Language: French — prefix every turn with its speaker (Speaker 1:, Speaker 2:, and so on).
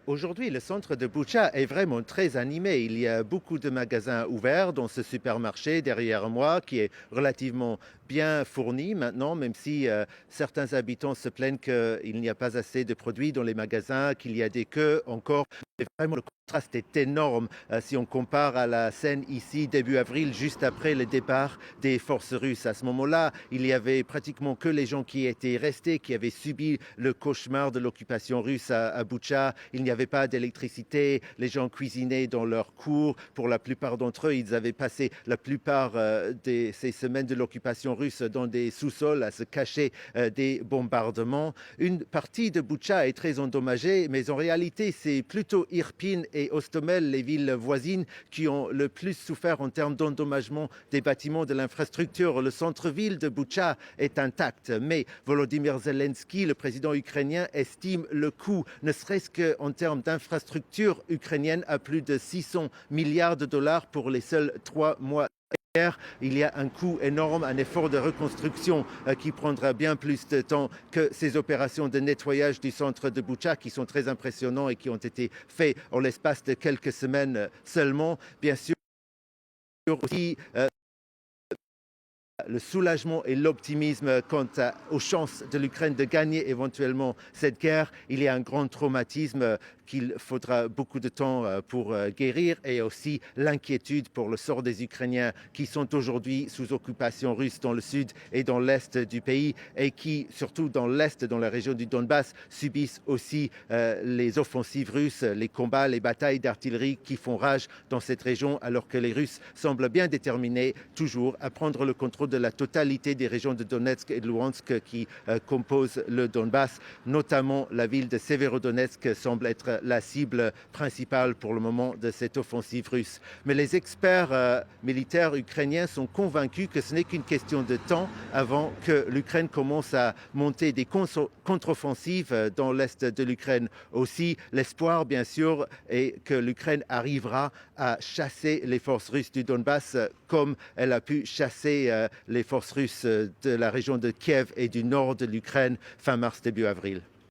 Speaker 1: Aujourd'hui, le centre de Boutcha est vraiment très animé. Il y a beaucoup de magasins ouverts, dont ce supermarché derrière moi qui est relativement bien fourni maintenant, même si certains habitants se plaignent qu'il n'y a pas assez de produits dans les magasins, qu'il y a des queues encore. Mais vraiment, le contraste est énorme si on compare à la scène ici début avril, juste après le départ des forces russes. À ce moment-là, il y avait pratiquement que les gens qui étaient restés, qui avaient subi le cauchemar de l'occupation russe à Boutcha. Il n'y avait pas d'électricité, les gens cuisinaient dans leurs cours. Pour la plupart d'entre eux, ils avaient passé la plupart de ces semaines de l'occupation russe dans des sous-sols à se cacher des bombardements. Une partie de Boutcha est très endommagée, mais en réalité, c'est plutôt Irpin et Hostomel, les villes voisines, qui ont le plus souffert en termes d'endommagement des bâtiments de l'infrastructure. Le centre-ville de Boutcha est intact, mais Volodymyr Zelensky, le président ukrainien, estime le coût, ne serait-ce qu'en termes d'infrastructures ukrainiennes, à plus de 600 milliards de dollars pour les seuls 3 mois. Il y a un coût énorme, un effort de reconstruction qui prendra bien plus de temps que ces opérations de nettoyage du centre de Boutcha qui sont très impressionnants et qui ont été faits en l'espace de quelques semaines seulement. Bien sûr, aussi le soulagement et l'optimisme quant aux chances de l'Ukraine de gagner éventuellement cette guerre. Il y a un grand traumatisme qu'il faudra beaucoup de temps pour guérir et aussi l'inquiétude pour le sort des Ukrainiens qui sont aujourd'hui sous occupation russe dans le sud et dans l'est du pays et qui, surtout dans l'est, dans la région du Donbass, subissent aussi les offensives russes, les combats, les batailles d'artillerie qui font rage dans cette région alors que les Russes semblent bien déterminés toujours à prendre le contrôle de la totalité des régions de Donetsk et de Luhansk qui composent le Donbass. Notamment la ville de Severodonetsk semble être la cible principale pour le moment de cette offensive russe. Mais les experts militaires ukrainiens sont convaincus que ce n'est qu'une question de temps avant que l'Ukraine commence à monter des contre-offensives dans l'est de l'Ukraine. Aussi, l'espoir, bien sûr, est que l'Ukraine arrivera à chasser les forces russes du Donbass comme elle a pu chasser les forces russes de la région de Kiev et du nord de l'Ukraine fin mars, début avril.